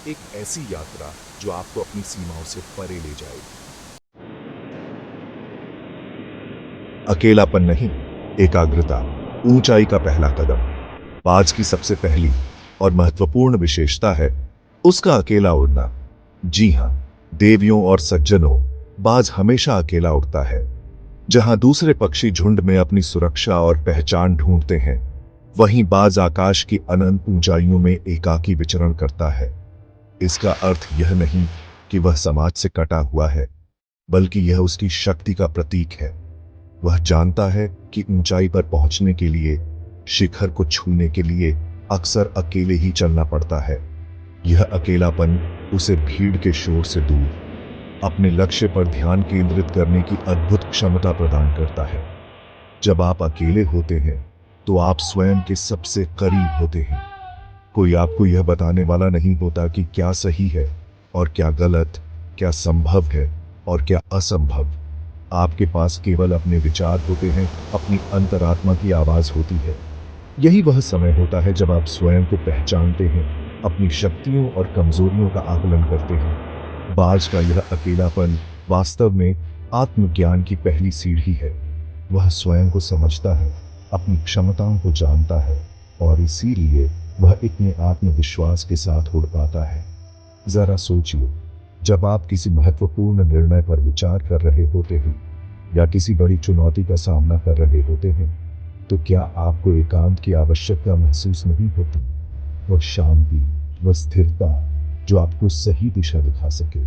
एक ऐसी यात्रा जो आपको अपनी सीमाओं से परे ले जाए। अकेलापन नहीं, एकाग्रता, ऊंचाई का पहला कदम। बाज की सबसे पहली और महत्वपूर्ण विशेषता है उसका अकेला उड़ना। जी हां, देवियों और सज्जनों, बाज हमेशा अकेला उड़ता है। जहां दूसरे पक्षी झुंड में अपनी सुरक्षा और पहचान ढूंढते हैं, वहीं बाज आकाश की अनंत ऊंचाइयों में एकाकी विचरण करता है। इसका अर्थ यह नहीं कि वह समाज से कटा हुआ है, बल्कि यह उसकी शक्ति का प्रतीक है। वह जानता है कि ऊंचाई पर पहुंचने के लिए, शिखर को छूने के लिए अक्सर अकेले ही चलना पड़ता है। यह अकेलापन उसे भीड़ के शोर से दूर अपने लक्ष्य पर ध्यान केंद्रित करने की अद्भुत क्षमता प्रदान करता है। जब आप अकेले होते हैं, तो आप स्वयं के सबसे करीब होते हैं। कोई आपको यह बताने वाला नहीं होता कि क्या सही है और क्या गलत, क्या संभव है और क्या असंभव। आपके पास केवल अपने विचार होते हैं, अपनी अंतरात्मा की आवाज होती है। यही वह समय होता है जब आप स्वयं को पहचानते हैं, अपनी शक्तियों और कमजोरियों का आकलन करते हैं। बाज का यह अकेलापन वास्तव में आत्मज्ञान की पहली सीढ़ी है। वह स्वयं को समझता है, अपनी क्षमताओं को जानता है और इसीलिए वह इतने आत्मविश्वास के साथ उड़ पाता है। जरा सोचिए, जब आप किसी महत्वपूर्ण निर्णय पर विचार कर रहे होते हैं या किसी बड़ी चुनौती का सामना कर रहे होते हैं, तो क्या आपको एकांत की आवश्यकता महसूस नहीं होती? वह शांति, वह स्थिरता जो आपको सही दिशा दिखा सके।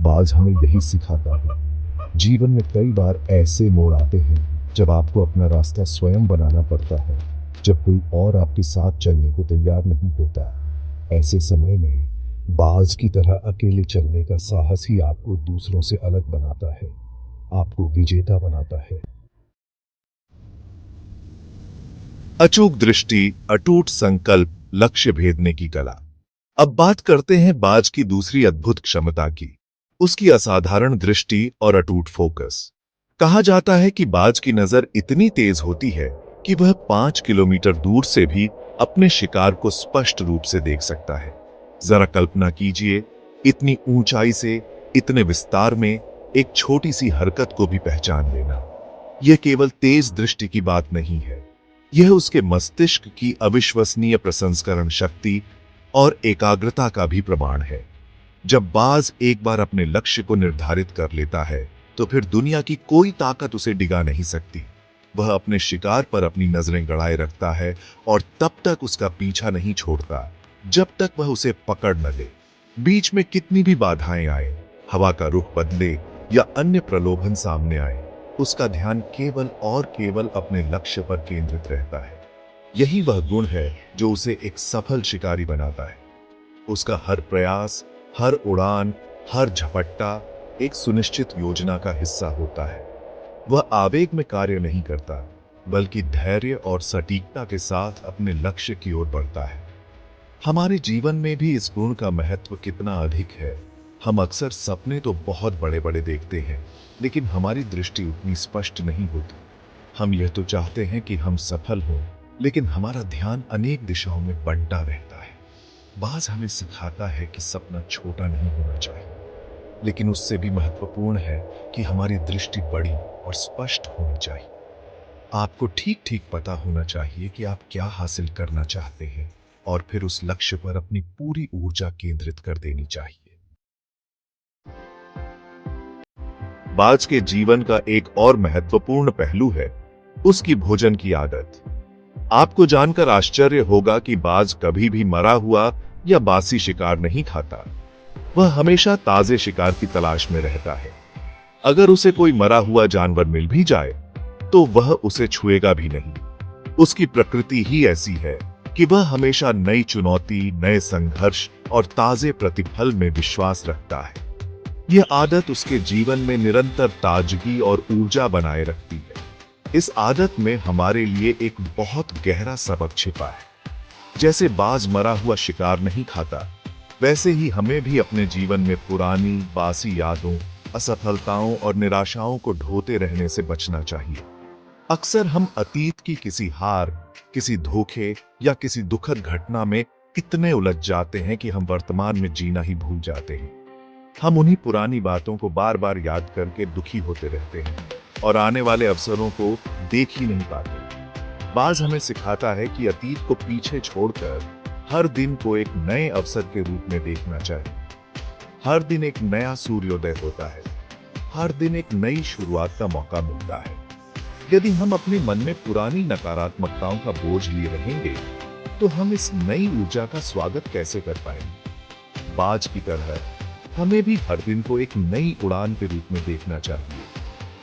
बाज हमें यही सिखाता है। जीवन में कई बार ऐसे मोड़ आते हैं जब आपको अपना रास्ता स्वयं बनाना पड़ता है, जब कोई और आपके साथ चलने को तैयार नहीं होता। ऐसे समय में बाज की तरह अकेले चलने का साहस ही आपको दूसरों से अलग बनाता है, आपको विजेता बनाता है। अचूक दृष्टि, अटूट संकल्प, लक्ष्य भेदने की कला। अब बात करते हैं बाज की दूसरी अद्भुत क्षमता की, उसकी असाधारण दृष्टि और अटूट फोकस। कहा जाता है कि बाज की नजर इतनी तेज होती है कि वह 5 किलोमीटर दूर से भी अपने शिकार को स्पष्ट रूप से देख सकता है। जरा कल्पना कीजिए, इतनी ऊंचाई से, इतने विस्तार में एक छोटी सी हरकत को भी पहचान लेना। यह केवल तेज दृष्टि की बात नहीं है, यह उसके मस्तिष्क की अविश्वसनीय प्रसंस्करण शक्ति और एकाग्रता का भी प्रमाण है। जब बाज एक बार अपने लक्ष्य को निर्धारित कर लेता है, तो फिर दुनिया की कोई ताकत उसे डिगा नहीं सकती। वह अपने शिकार पर अपनी नजरें गड़ाए रखता है और तब तक उसका पीछा नहीं छोड़ता जब तक वह उसे पकड़ न ले। बीच में कितनी भी बाधाएं आए, हवा का रुख बदले या अन्य प्रलोभन सामने आए, उसका ध्यान केवल और केवल अपने लक्ष्य पर केंद्रित रहता है। यही वह गुण है जो उसे एक सफल शिकारी बनाता है। उसका हर प्रयास, हर उड़ान, हर झपट्टा एक सुनिश्चित योजना का हिस्सा होता है। वह आवेग में कार्य नहीं करता, बल्कि धैर्य और सटीकता के साथ अपने लक्ष्य की ओर बढ़ता है। हमारे जीवन में भी इस गुण का महत्व कितना अधिक है। हम अक्सर सपने तो बहुत बड़े बड़े देखते हैं, लेकिन हमारी दृष्टि उतनी स्पष्ट नहीं होती। हम यह तो चाहते हैं कि हम सफल हों, लेकिन हमारा ध्यान अनेक दिशाओं में बंटा रहता है। बाज हमें सिखाता है कि सपना छोटा नहीं होना चाहिए, लेकिन उससे भी महत्वपूर्ण है कि हमारी दृष्टि बड़ी और स्पष्ट होनी चाहिए। आपको ठीक ठीक पता होना चाहिए कि आप क्या हासिल करना चाहते हैं और फिर उस लक्ष्य पर अपनी पूरी ऊर्जा केंद्रित कर देनी चाहिए। बाज के जीवन का एक और महत्वपूर्ण पहलू है उसकी भोजन की आदत। आपको जानकर आश्चर्य होगा कि बाज कभी भी मरा हुआ या बासी शिकार नहीं खाता। वह हमेशा ताजे शिकार की तलाश में रहता है। अगर उसे कोई मरा हुआ जानवर मिल भी जाए, तो वह उसे छुएगा भी नहीं। उसकी प्रकृति ही ऐसी है कि वह हमेशा नई चुनौती, नए संघर्ष और ताजे प्रतिफल में विश्वास रखता है। यह आदत उसके जीवन में निरंतर ताजगी और ऊर्जा बनाए रखती है। इस आदत में हमारे लिए एक बहुत गहरा सबक छिपा है। जैसे बाज मरा हुआ शिकार नहीं खाता, वैसे ही हमें भी अपने जीवन में पुरानी बासी यादों, असफलताओं और निराशाओं को ढोते रहने से बचना चाहिए। अक्सर हम अतीत की किसी हार, किसी धोखे या किसी दुखद घटना में इतने उलझ जाते हैं कि हम वर्तमान में जीना ही भूल जाते हैं। हम उन्हीं पुरानी बातों को बार बार याद करके दुखी होते रहते हैं और आने वाले अवसरों को देख ही नहीं पाते। बाज हमें सिखाता है कि अतीत को पीछे छोड़कर हर दिन को एक नए अवसर के रूप में देखना चाहिए। हर दिन एक नया सूर्योदय होता है, हर दिन एक नई शुरुआत का मौका मिलता है। यदि हम अपने मन में पुरानी नकारात्मकताओं का बोझ लिए रहेंगे तो हम इस नई ऊर्जा का स्वागत कैसे कर पाएंगे? बाज की तरह हमें भी हर दिन को एक नई उड़ान के रूप में देखना चाहिए,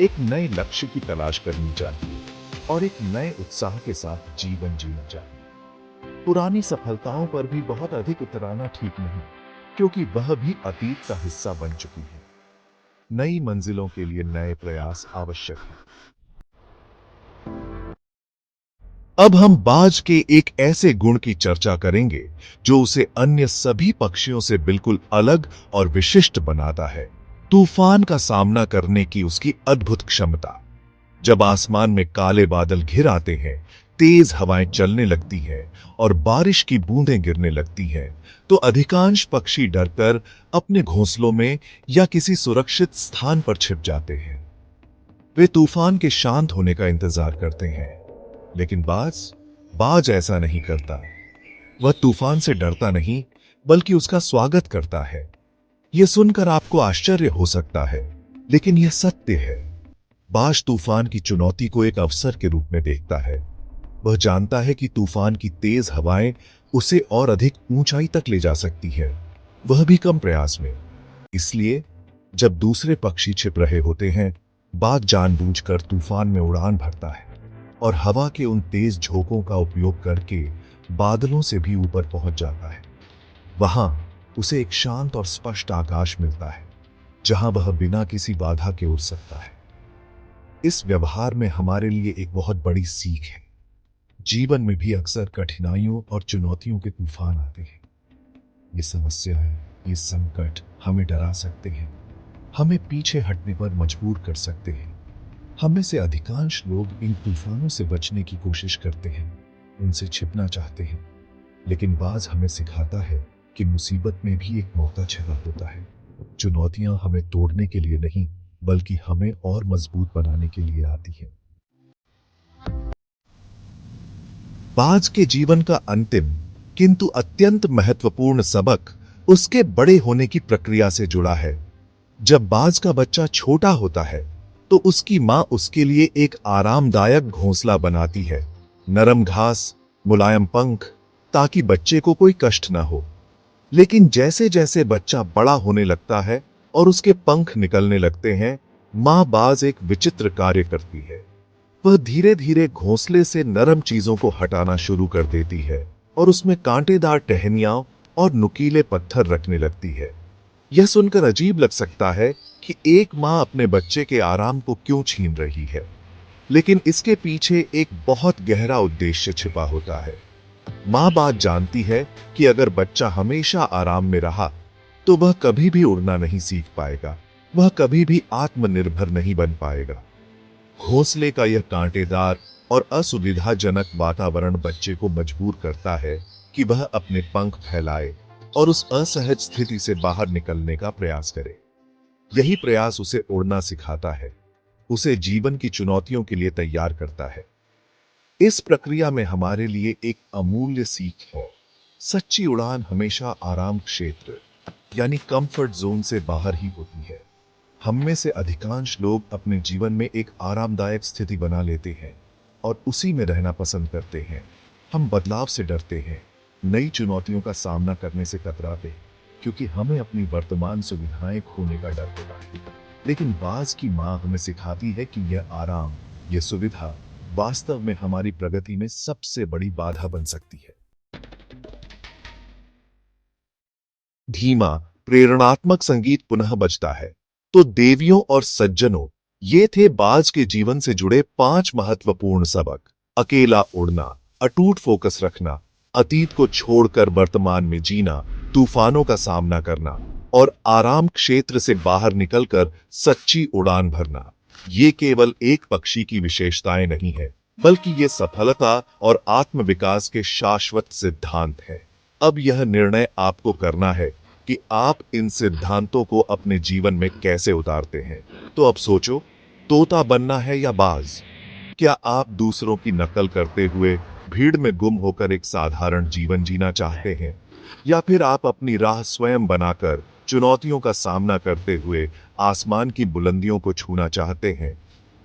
एक नए लक्ष्य की तलाश करनी चाहिए और एक नए उत्साह के साथ जीवन जीना चाहिए। पुरानी सफलताओं पर भी बहुत अधिक उतराना ठीक नहीं, क्योंकि वह भी अतीत का हिस्सा बन चुकी है। नई मंजिलों के लिए नए प्रयास आवश्यक हैं। अब हम बाज के एक ऐसे गुण की चर्चा करेंगे जो उसे अन्य सभी पक्षियों से बिल्कुल अलग और विशिष्ट बनाता है। तूफान का सामना करने की उसकी अद्भुत क्षमता। जब आसमान में काले बादल घिर आते हैं, तेज हवाएं चलने लगती हैं और बारिश की बूंदें गिरने लगती हैं, तो अधिकांश पक्षी डरकर अपने घोंसलों में या किसी सुरक्षित स्थान पर छिप जाते हैं। वे तूफान के शांत होने का इंतजार करते हैं, लेकिन बाज बाज ऐसा नहीं करता। वह तूफान से डरता नहीं, बल्कि उसका स्वागत करता है। यह सुनकर आपको आश्चर्य हो सकता है, लेकिन यह सत्य है। बाज तूफान की चुनौती को एक अवसर के रूप में देखता है। वह जानता है कि तूफान की तेज हवाएं उसे और अधिक ऊंचाई तक ले जा सकती है, वह भी कम प्रयास में। इसलिए जब दूसरे पक्षी छिप रहे होते हैं, बाज जानबूझकर तूफान में उड़ान भरता है और हवा के उन तेज झोंकों का उपयोग करके बादलों से भी ऊपर पहुंच जाता है। वहां उसे एक शांत और स्पष्ट आकाश मिलता है, जहां वह बिना किसी बाधा के उड़ सकता है। इस व्यवहार में हमारे लिए एक बहुत बड़ी सीख है। जीवन में भी अक्सर कठिनाइयों और चुनौतियों के तूफान आते हैं। ये समस्याएं, ये संकट हमें डरा सकते हैं, हमें पीछे हटने पर मजबूर कर सकते हैं। हमें से अधिकांश लोग इन तूफानों से बचने की कोशिश करते हैं, उनसे छिपना चाहते हैं। लेकिन बाज हमें सिखाता है कि मुसीबत में भी एक मौका छिपा होता है। चुनौतियां हमें तोड़ने के लिए नहीं, बल्कि हमें और मजबूत बनाने के लिए आती है। बाज के जीवन का अंतिम किंतु अत्यंत महत्वपूर्ण सबक उसके बड़े होने की प्रक्रिया से जुड़ा है। जब बाज का बच्चा छोटा होता है, तो उसकी मां उसके लिए एक आरामदायक घोंसला बनाती है, नरम घास, मुलायम पंख, ताकि बच्चे को कोई कष्ट ना हो। लेकिन जैसे जैसे बच्चा बड़ा होने लगता है और उसके पंख निकलने लगते हैं, मां बाज एक विचित्र कार्य करती है। वह धीरे धीरे घोंसले से नरम चीजों को हटाना शुरू कर देती है और उसमें कांटेदार टहनियां और नुकीले पत्थर रखने लगती है। यह सुनकर अजीब लग सकता है कि एक मां अपने बच्चे के आराम को क्यों छीन रही है, लेकिन इसके पीछे एक बहुत गहरा उद्देश्य छिपा होता है। मां बात जानती है कि अगर बच्चा हमेशा आराम में रहा, तो वह कभी भी उड़ना नहीं सीख पाएगा, वह कभी भी आत्मनिर्भर नहीं बन पाएगा। घोंसले का यह कांटेदार और असुविधाजनक वातावरण बच्चे को मजबूर करता है कि वह अपने पंख फैलाए और उस असहज स्थिति से बाहर निकलने का प्रयास करे। यही प्रयास उसे उड़ना सिखाता है, उसे जीवन की चुनौतियों के लिए तैयार करता है। इस प्रक्रिया में हमारे लिए एक अमूल्य सीख है। सच्ची उड़ान हमेशा आराम क्षेत्र यानी कंफर्ट जोन से बाहर ही होती है। हम में से अधिकांश लोग अपने जीवन में एक आरामदायक स्थिति बना लेते हैं और उसी में रहना पसंद करते हैं। हम बदलाव से डरते हैं, नई चुनौतियों का सामना करने से कतराते हैं, क्योंकि हमें अपनी वर्तमान सुविधाएं खोने का डर होता है। लेकिन बाज की मां हमें सिखाती है कि यह आराम, यह सुविधा वास्तव में हमारी प्रगति में सबसे बड़ी बाधा बन सकती है। धीमा, प्रेरणात्मक संगीत पुनः बजता है। तो देवियों और सज्जनों, ये थे बाज के जीवन से जुड़े 5 महत्वपूर्ण सबक। अकेला उड़ना, अटूट फोकस रखना, अतीत को छोड़कर वर्तमान में जीना, तूफानों का सामना करना और आराम क्षेत्र से बाहर निकलकर सच्ची उड़ान भरना। ये केवल एक पक्षी की विशेषताएं नहीं है, बल्कि ये सफलता और आत्मविकास के शाश्वत सिद्धांत हैं। अब यह निर्णय आपको करना है कि आप इन सिद्धांतों को अपने जीवन में कैसे उतारते हैं। तो अब सोचो, तोता बनना है या बाज? क्या आप दूसरों की नकल करते हुए भीड़ में गुम होकर एक साधारण जीवन जीना चाहते हैं, या फिर आप अपनी राह स्वयं बनाकर चुनौतियों का सामना करते हुए आसमान की बुलंदियों को छूना चाहते हैं?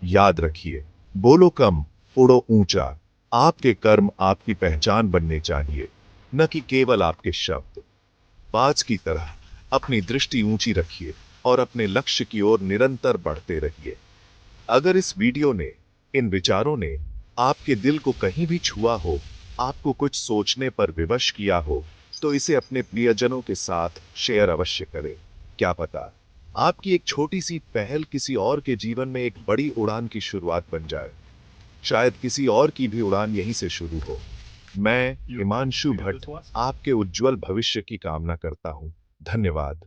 याद रखिए, बोलो कम, उड़ो ऊंचा। आपके कर्म आपकी पहचान बनने चाहिए, न कि केवल आपके शब्द। बाज की तरह अपनी दृष्टि ऊंची रखिए और अपने लक्ष्य की ओर निरंतर बढ़ते रहिए। अगर इस वीडियो ने, इन विचारों ने आपके दिल को कहीं भी छुआ हो, आपको कुछ सोचने पर विवश किया हो, तो इसे अपने प्रियजनों के साथ शेयर अवश्य करें। क्या पता, आपकी एक छोटी सी पहल किसी और के जीवन में एक बड़ी उड़ान की शुरुआत बन जाए। शायद किसी और की भी उड़ान यहीं से शुरू हो। मैं हिमांशु भट्ट आपके उज्जवल भविष्य की कामना करता हूं। धन्यवाद।